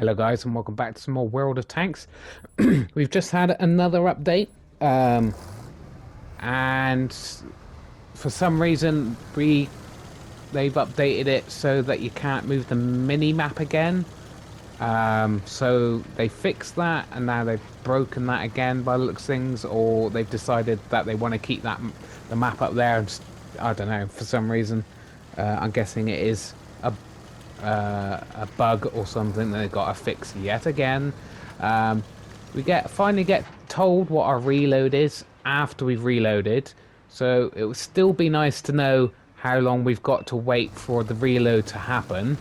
Hello guys and welcome back to some more World of Tanks. We've just had another update, and for some reason they've updated it so that you can't move the mini map again. So they fixed that and now they've broken that again by the looks of things, or they've decided that they want to keep the map up there and I don't know, for some reason. I'm guessing it is a bug or something that they've got to fix yet again. We finally get told what our reload is after we've reloaded, so it would still be nice to know how long we've got to wait for the reload to happen,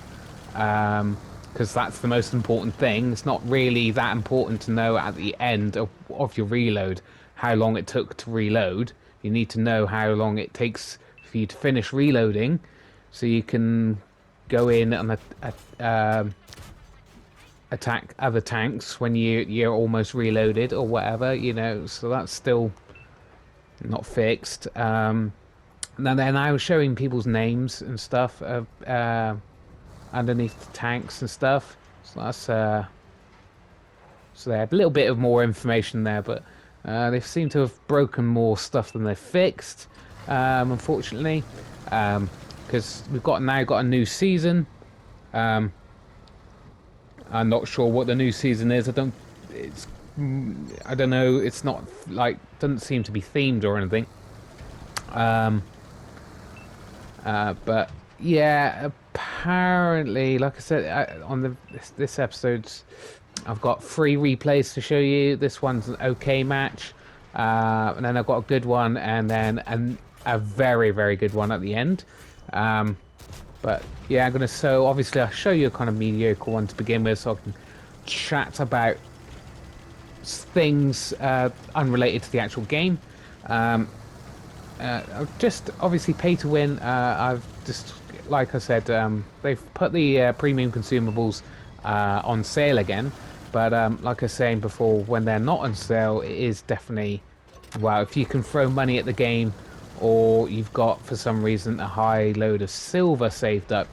because that's the most important thing. It's not really that important to know at the end of your reload how long it took to reload. You need to know how long it takes for you to finish reloading so you can go in and attack other tanks when you're almost reloaded or whatever, you know. So that's still not fixed. And then I was showing people's names and stuff underneath the tanks and stuff. So that's so they had a little bit of more information there, but they seem to have broken more stuff than they fixed, unfortunately. Because we've now got a new season. I'm not sure what the new season is. I don't know. It's not like, doesn't seem to be themed or anything. But yeah, apparently, like I said, on this episode, I've got 3 replays to show you. This one's an okay match, and then I've got a good one, and then a very, very good one at the end. But yeah, so obviously I'll show you a kind of mediocre one to begin with, so I can chat about things unrelated to the actual game. Just obviously pay to win. I've just, like I said, they've put the premium consumables on sale again, but like I was saying before, when they're not on sale, it is definitely, well, if you can throw money at the game, or you've got for some reason a high load of silver saved up,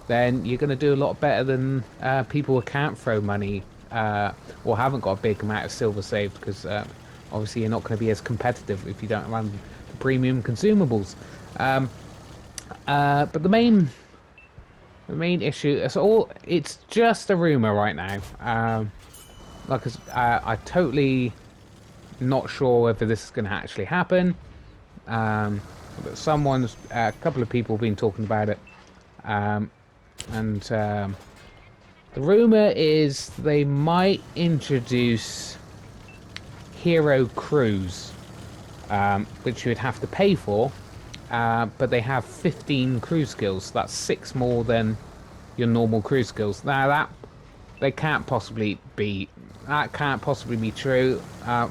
then you're going to do a lot better than people who can't throw money or haven't got a big amount of silver saved, because obviously you're not going to be as competitive if you don't run the premium consumables. But the main issue is it's just a rumor right now. I totally not sure whether this is going to actually happen. But a couple of people have been talking about it, and the rumor is they might introduce hero crews, which you would have to pay for, but they have 15 crew skills. That's 6 more than your normal crew skills. Now that can't possibly be true. Well,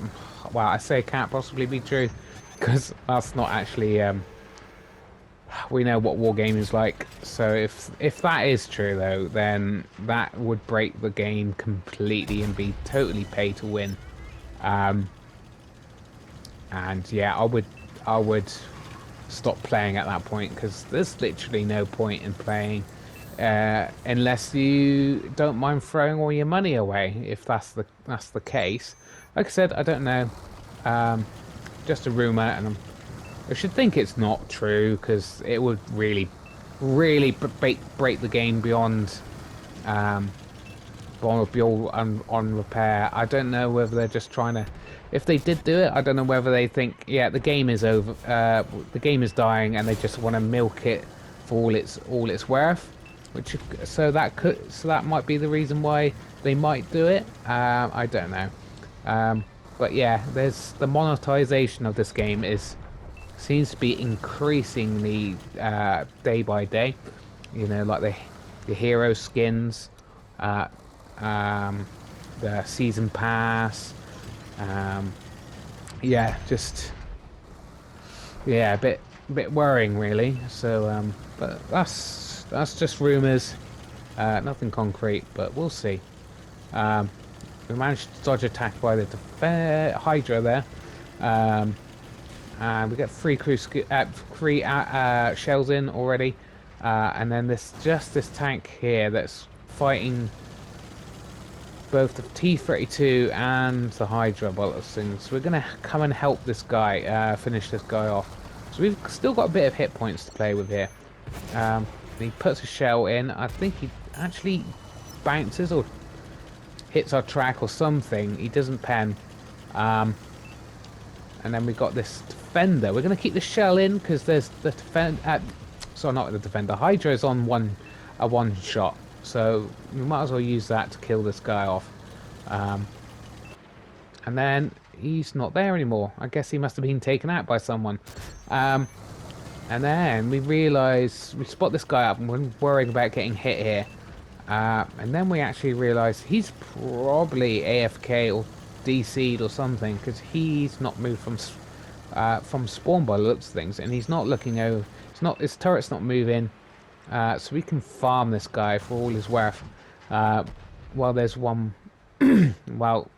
I say can't possibly be true, because that's not actually, we know what wargaming is like. So if that is true though, then that would break the game completely and be totally pay to win. And yeah, I would stop playing at that point, because there's literally no point in playing unless you don't mind throwing all your money away. If that's the case, like I said, I don't know. Just a rumor, and I should think it's not true, because it would really break the game beyond on repair. I don't know whether they're just trying to, if they did do it, I don't know whether they think, yeah, the game is over, the game is dying, and they just want to milk it for all it's worth, so that might be the reason why they might do it. I don't know. But yeah, there's the monetization of this game seems to be increasingly day by day. You know, like the hero skins, the season pass. Yeah, a bit worrying really. So, but that's just rumors, nothing concrete. But we'll see. We managed to dodge attack by the Hydra there, and we get 3 shells in already, and then this tank here that's fighting both the T-32 and the Hydra bullets things. So we're going to come and help this guy, finish this guy off. So we've still got a bit of hit points to play with here. He puts a shell in. I think he actually bounces or hits our track or something. He doesn't pen. And then we got this defender. We're going to keep the shell in because there's the defender. Sorry, not the defender. Hydra is on a one shot. So we might as well use that to kill this guy off. And then he's not there anymore. I guess he must have been taken out by someone. And then we realise, we spot this guy up and we're worrying about getting hit here. And then we actually realise he's probably AFK or DC'd or something, because he's not moved from spawn by the looks of things, and he's not looking over. His turret's not moving. So we can farm this guy for all his worth. While there's one, well,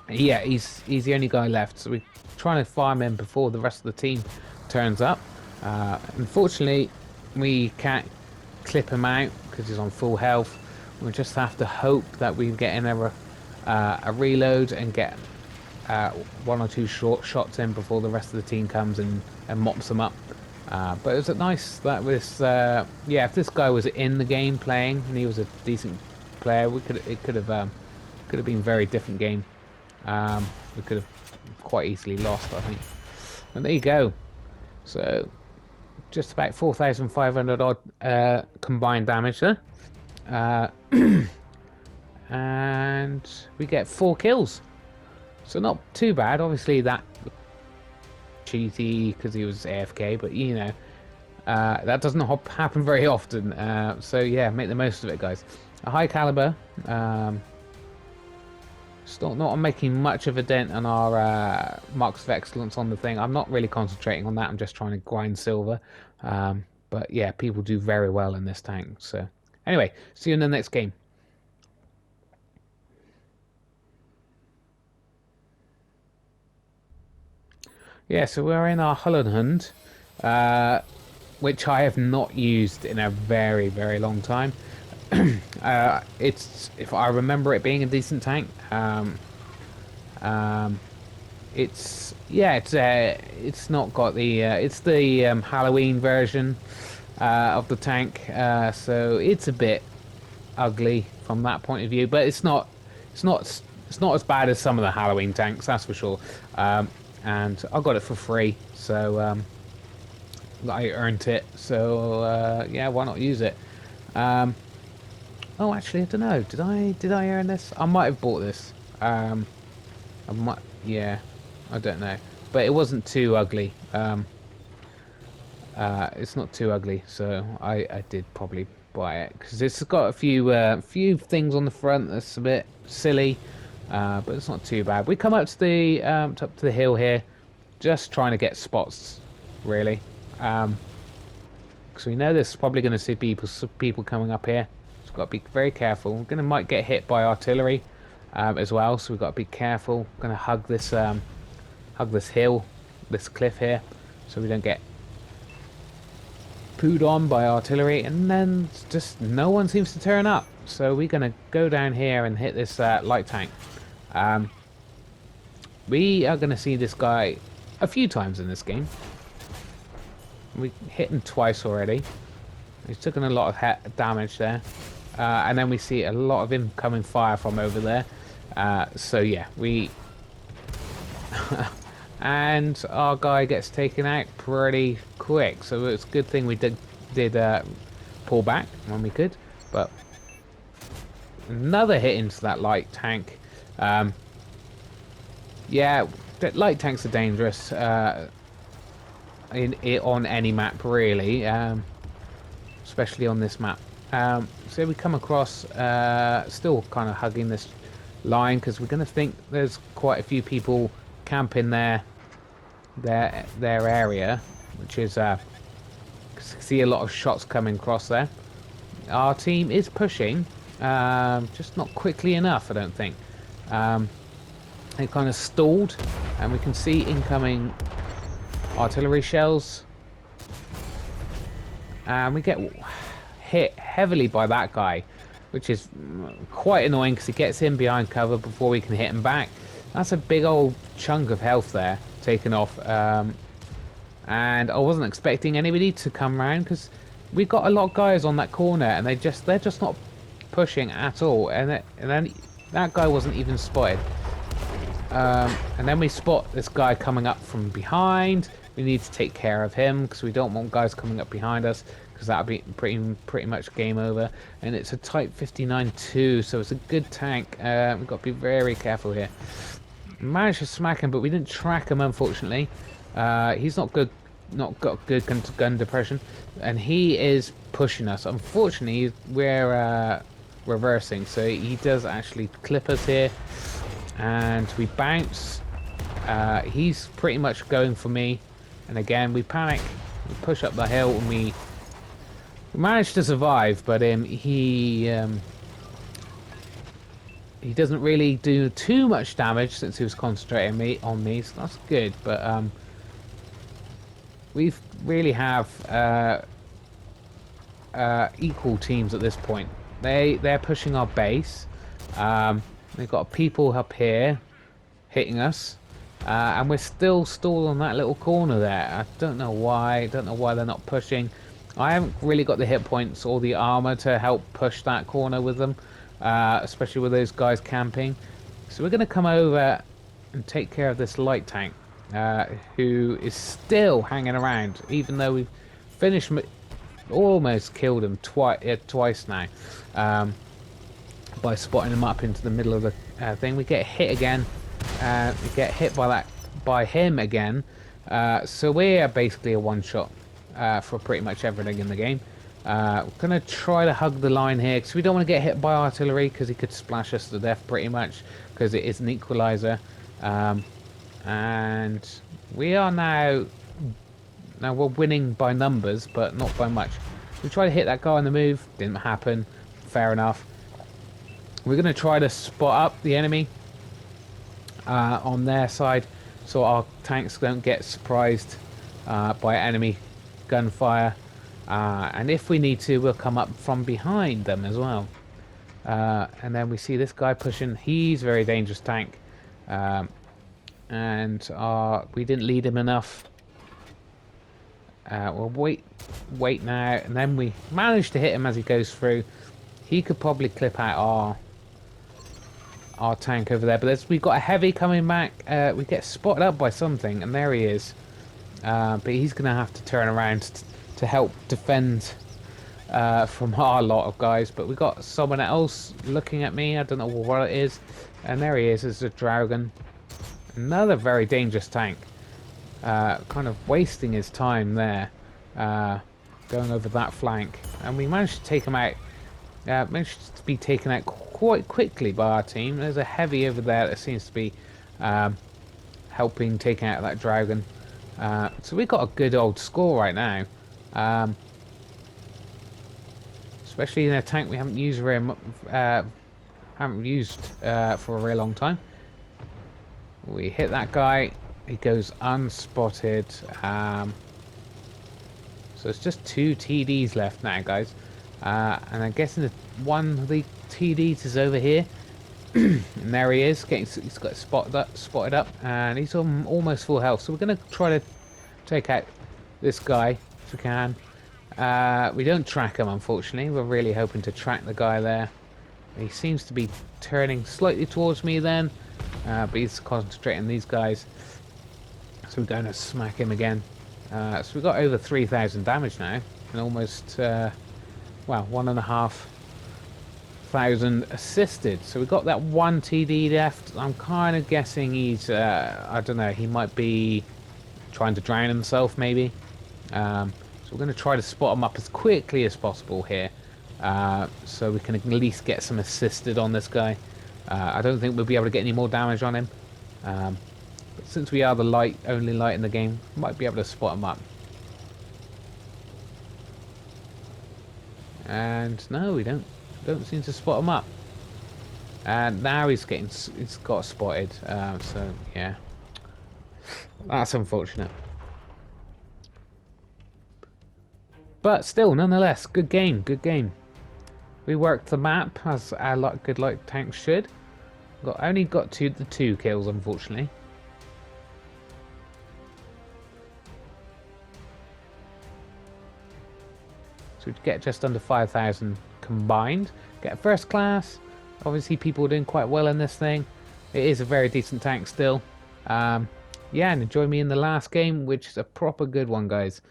yeah, he's the only guy left. So we're trying to farm him before the rest of the team turns up. Unfortunately, we can't clip him out because he's on full health. We just have to hope that we get in a reload and get one or two short shots in before the rest of the team comes and mops them up. But it was nice that this, yeah, if this guy was in the game playing and he was a decent player, it could have been a very different game. We could have quite easily lost, I think. And there you go. So just about 4,500 odd combined damage there. And we get 4 kills. So not too bad. Obviously that cheaty because he was AFK, but you know, that doesn't happen very often. So yeah, make the most of it, guys. A high caliber. Still not making much of a dent on our marks of excellence on the thing. I'm not really concentrating on that. I'm just trying to grind silver. But yeah, people do very well in this tank. So anyway, see you in the next game. Yeah, so we're in our Hullenhund, which I have not used in a very, very long time. It's, if I remember it being a decent tank. It's, yeah, it's not got the it's the Halloween version of the tank, so it's a bit ugly from that point of view, but it's not as bad as some of the Halloween tanks, that's for sure. And I got it for free, so I earned it, so yeah, why not use it? Oh, actually, I don't know. Did I earn this? I might have bought this. I might, yeah, I don't know, but it wasn't too ugly. It's not too ugly, so I did probably buy it because it's got a few things on the front that's a bit silly. But it's not too bad. We come up to the hill here, just trying to get spots, really. Because we know there's probably going to see people coming up here. So we've got to be very careful. We're might get hit by artillery as well, so we've got to be careful. We're going to hug this hill, this cliff here, so we don't get pooed on by artillery. And then just no one seems to turn up. So we're going to go down here and hit this light tank. We are going to see this guy a few times in this game. We hit him twice already. He's taken a lot of damage there. And then we see a lot of incoming fire from over there. So yeah, and our guy gets taken out pretty quick. So it's a good thing we did pull back when we could. But another hit into that light tank. Yeah, light tanks are dangerous on any map, really, especially on this map. So we come across, still kind of hugging this line because we're going to think there's quite a few people camping their area, which is see a lot of shots coming across there. Our team is pushing. Just not quickly enough, I don't think. They kind of stalled, and we can see incoming artillery shells. And we get hit heavily by that guy. which is quite annoying because he gets in behind cover before we can hit him back. That's a big old chunk of health there taken off. And I wasn't expecting anybody to come around because we got a lot of guys on that corner and they're just not pushing at all. And then that guy wasn't even spotted. And then we spot this guy coming up from behind. We need to take care of him because we don't want guys coming up behind us because that would be pretty much game over. And it's a Type 59-2, so it's a good tank. We've got to be very careful here. Managed to smack him, but we didn't track him, unfortunately. He's not got good gun depression, and he is pushing us. Unfortunately, we're reversing, so he does actually clip us here, and we bounce. He's pretty much going for me, and again we panic. We push up the hill, and we managed to survive, but he doesn't really do too much damage since he was concentrating on me, so that's good. But we really have equal teams at this point. They're pushing our base. They've got people up here hitting us, and we're still stalled on that little corner there. I don't know why. I don't know why they're not pushing. I haven't really got the hit points or the armor to help push that corner with them. Especially with those guys camping. So we're going to come over and take care of this light tank, who is still hanging around, even though we've finished, almost killed him twice now, by spotting him up into the middle of the thing. We get hit again, we get hit by him again, so we're basically a one-shot for pretty much everything in the game. We're going to try to hug the line here because we don't want to get hit by artillery because he could splash us to death pretty much because it is an equalizer. And we are now we're winning by numbers but not by much. We tried to hit that guy on the move, didn't happen, fair enough. We're going to try to spot up the enemy on their side so our tanks don't get surprised by enemy gunfire. And if we need to, we'll come up from behind them as well. And then we see this guy pushing. He's a very dangerous tank. And we didn't lead him enough. We'll wait now. And then we managed to hit him as he goes through. He could probably clip out our tank over there. But we've got a heavy coming back. We get spotted up by something. And there he is. But he's going to have to turn around to help defend from our lot of guys. But we got someone else looking at me. I don't know what it is. And there he is. It's a Dragon. Another very dangerous tank. Kind of wasting his time there. Going over that flank. And we managed to take him out. Managed to be taken out quite quickly by our team. There's a heavy over there that seems to be helping take out that Dragon. So we got a good old score right now. Especially in a tank we haven't used for a very long time. We hit that guy. He goes unspotted. So it's just 2 TDs left now, guys. And I'm guessing that one of the TDs is over here. And there he is. He's got spotted up, and he's on almost full health. So we're going to try to take out this guy if we can. We don't track him, unfortunately. We're really hoping to track the guy there. He seems to be turning slightly towards me then, but he's concentrating on these guys. So we're going to smack him again. So we've got over 3,000 damage now, and almost, well, 1,500 assisted. So we've got that 1 TD left. I'm kind of guessing he's, I don't know, he might be trying to drown himself, maybe. So we're going to try to spot him up as quickly as possible here, so we can at least get some assisted on this guy. I don't think we'll be able to get any more damage on him, but since we are the only light in the game, we might be able to spot him up. And no, we don't seem to spot him up. And now he's got spotted. So yeah, that's unfortunate. But still, nonetheless, good game, good game. reworked the map as a lot good light tanks should. Only got the 2 kills, unfortunately. So we get just under 5,000 combined. Get first class. Obviously, people are doing quite well in this thing. It is a very decent tank still. Yeah, and join me in the last game, which is a proper good one, guys.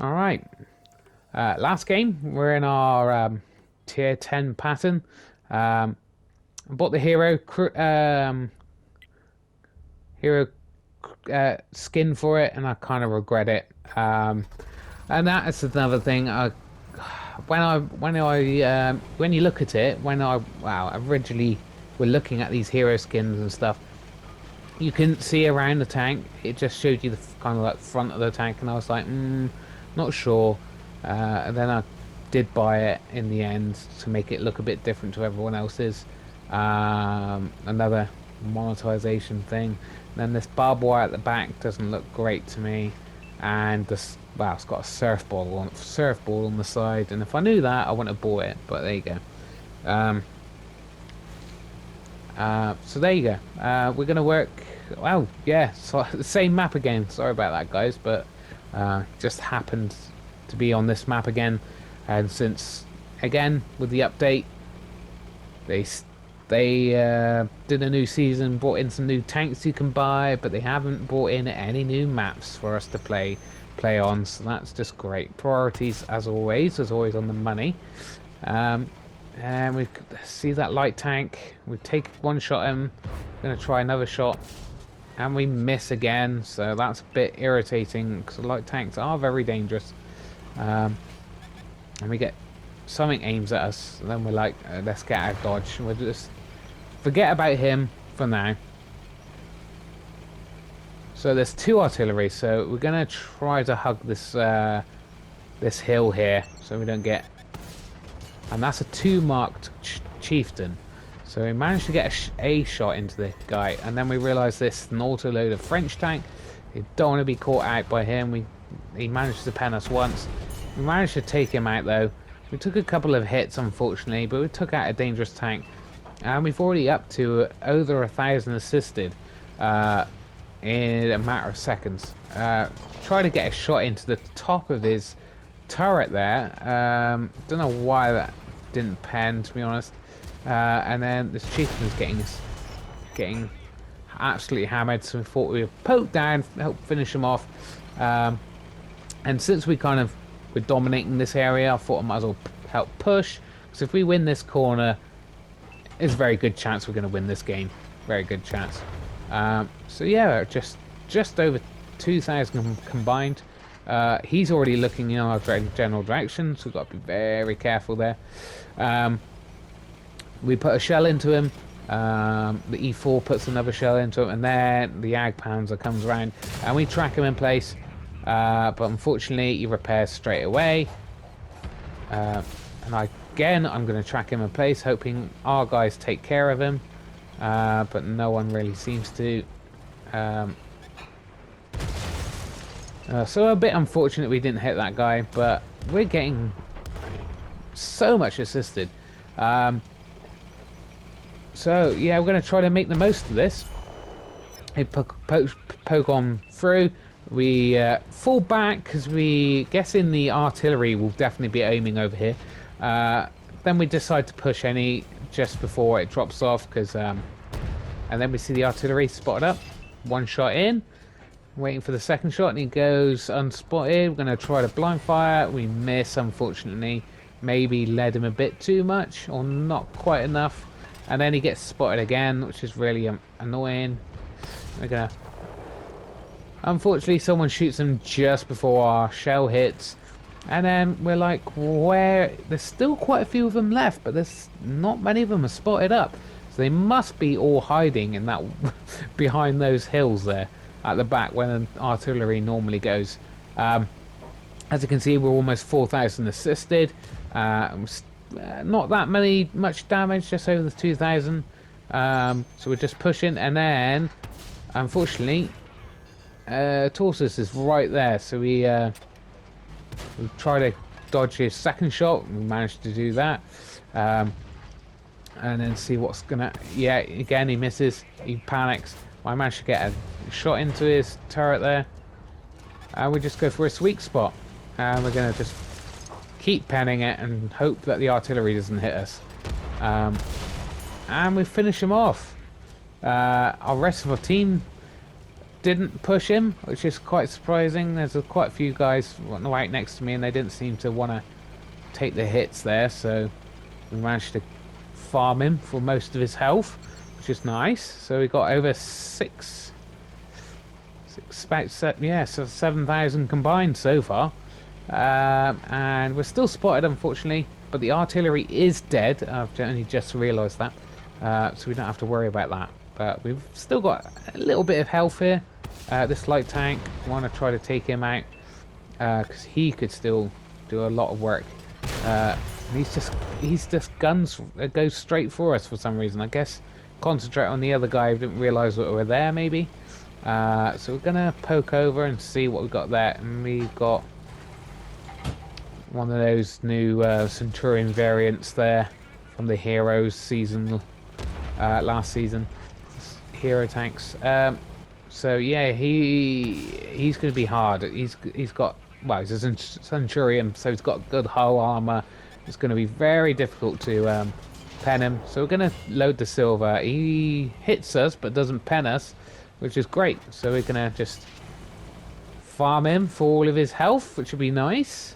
All right. Last game, we're in our tier 10 pattern. I bought the hero skin for it, and I kind of regret it. And that is another thing. When you look at it, originally we're looking at these hero skins and stuff. You couldn't see around the tank. It just showed you the kind of like front of the tank, and I was like, not sure. And then I did buy it in the end to make it look a bit different to everyone else's. Another monetization thing. And then this barbed wire at the back doesn't look great to me, and this it's got a surfboard on the side. And if I knew that, I wouldn't have bought it. But there you go. So there you go. We're gonna work. Well, yeah, so the same map again. Sorry about that, guys, but just happened to be on this map again. And since again with the update, they did a new season, brought in some new tanks you can buy, but they haven't brought in any new maps for us to play on. So that's just great. Priorities, as always on the money. And we see that light tank. We take one shot at him. Gonna try another shot, and we miss again. So that's a bit irritating because the light tanks are very dangerous. And we get something aims at us, and then we're like, let's get out of dodge. We'll just forget about him for now. So there's 2 artillery. So we're gonna try to hug this this hill here, so we don't get. And that's a 2 marked chieftain. So we managed to get a shot into the guy, and then we realised this is an auto-loader French tank. You don't want to be caught out by him. He managed to pen us once. We managed to take him out though. We took a couple of hits, unfortunately, but we took out a dangerous tank. And we've already up to over 1,000 assisted in a matter of seconds. Try to get a shot into the top of his turret there. Don't know why that didn't pen, to be honest. And then this chieftain is getting absolutely hammered, so we thought we would poke down, help finish him off. And since we're dominating this area, I thought I might as well help push, because if we win this corner, there's a very good chance we're going to win this game. Very good chance. So yeah, just over 2,000 combined. He's already looking in our general direction, so we've got to be very careful there. We put a shell into him. The E4 puts another shell into him, and then the Ag Panzer comes around, and we track him in place. But unfortunately, he repairs straight away. And again, I'm going to track him in place, hoping our guys take care of him. But no one really seems to. So a bit unfortunate we didn't hit that guy, but we're getting so much assisted. So yeah, we're going to try to make the most of this. We poke on through. We fall back because we guess in the artillery will definitely be aiming over here. Then we decide to push just before it drops off, because and then we see the artillery spotted up. One shot in, waiting for the second shot, and he goes unspotted. We're going to try to blind fire. We miss, unfortunately. Maybe led him a bit too much, or not quite enough. And then he gets spotted again, which is really annoying. We're gonna. Unfortunately, someone shoots him just before our shell hits, and then we're like, where? There's still quite a few of them left, but there's not many of them are spotted up. So they must be all hiding in that behind those hills there at the back where the artillery normally goes. As you can see, we're almost 4,000 assisted. not that much damage, just over the 2,000. So we're just pushing, and then unfortunately, Torsus is right there. So we try to dodge his second shot. We managed to do that. Um, and then see what's gonna. Yeah, again he misses. He panics. I managed to get a shot into his turret there. And we just go for a sweet spot. And we're gonna just keep penning it and hope that the artillery doesn't hit us. And we finish him off. Our rest of our team didn't push him, which is quite surprising. There's quite a few guys right next to me, and they didn't seem to want to take the hits there. So we managed to farm him for most of his health, which is nice. So we got over so 7,000 combined so far. And we're still spotted, unfortunately, but the artillery is dead. I've only just realised that, so we don't have to worry about that. But we've still got a little bit of health here. This light tank, I want to try to take him out because he could still do a lot of work. He's just guns goes straight for us for some reason. I guess concentrate on the other guy who didn't realise that we were there, maybe. So we're gonna poke over and see what we got there, and we got one of those new Centurion variants there from the Heroes season, last season. Hero tanks. So yeah, he's going to be hard. He's got, well, he's a Centurion, so he's got good hull armor. It's going to be very difficult to pen him. So we're going to load the silver. He hits us but doesn't pen us, which is great. So we're going to just farm him for all of his health, which would be nice.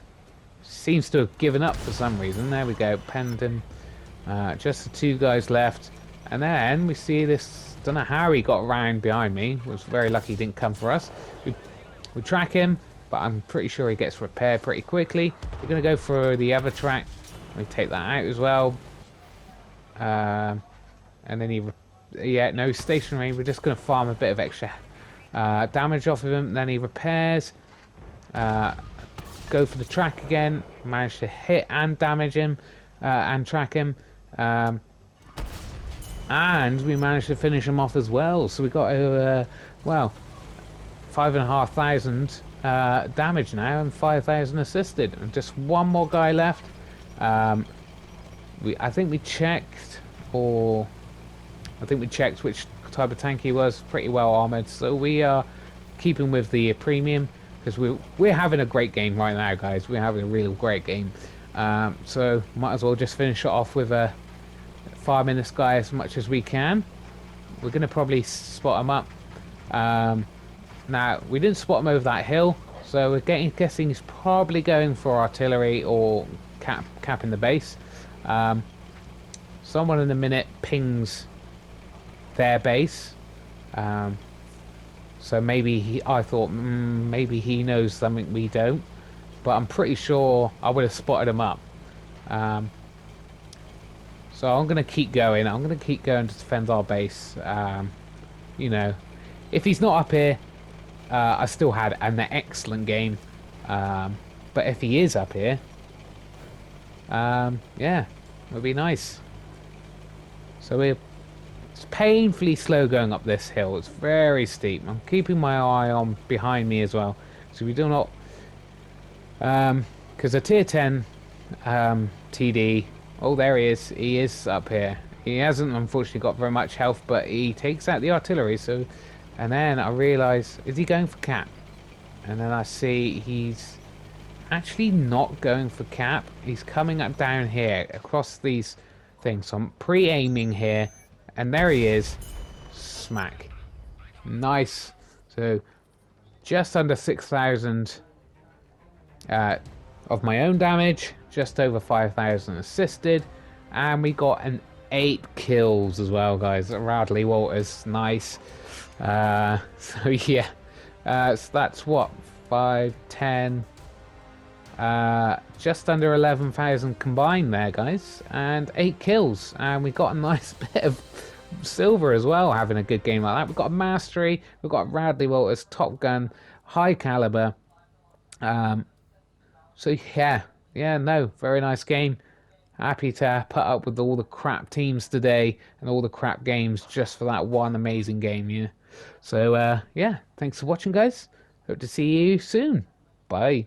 Seems to have given up for some reason. There we go, penned him. Just the two guys left, and then we see this. Don't know how he got around behind me. Was very lucky he didn't come for us. We track him, but I'm pretty sure he gets repaired pretty quickly. We're gonna go for the other track. We take that out as well. And then no stationary. We're just gonna farm a bit of extra damage off of him. Then he repairs. Go for the track again. Manage to hit and damage him and track him. And we managed to finish him off as well. So we got well, 5,500 damage now and 5,000 assisted. And just one more guy left. I think we checked which type of tank he was. Pretty well armored. So we are keeping with the premium because we're having a great game right now, guys. We're having a real great game. So might as well just finish it off with farming this guy as much as we can. We're going to probably spot him up. Now, we didn't spot him over that hill, so we're guessing he's probably going for artillery or capping the base. Someone in a minute pings their base. So maybe I thought maybe he knows something we don't, but I'm pretty sure I would have spotted him up. So I'm going to keep going. I'm going to keep going to defend our base. You know, if he's not up here, I still had an excellent game. But if he is up here, yeah, it would be nice. So it's painfully slow going up this hill. It's very steep. I'm keeping my eye on behind me as well, so we do not. Because a tier 10 TD. Oh, there he is. He is up here. He hasn't, unfortunately, got very much health, but he takes out the artillery. So, and then I realise, is he going for cap? And then I see he's actually not going for cap. He's coming up down here across these things. So I'm pre-aiming here, and there he is. Smack. Nice. So just under 6,000 of my own damage. Just over 5,000 assisted, and we got an 8 kills as well, guys. Radley Walters, nice. So yeah, so that's what 5, 10, just under 11,000 combined there, guys, and 8 kills, and we got a nice bit of silver as well. Having a good game like that, we've got a mastery, we've got Radley Walters, Top Gun, high caliber. So yeah. Yeah, no, very nice game. Happy to put up with all the crap teams today and all the crap games just for that one amazing game, yeah. So yeah, thanks for watching, guys. Hope to see you soon. Bye.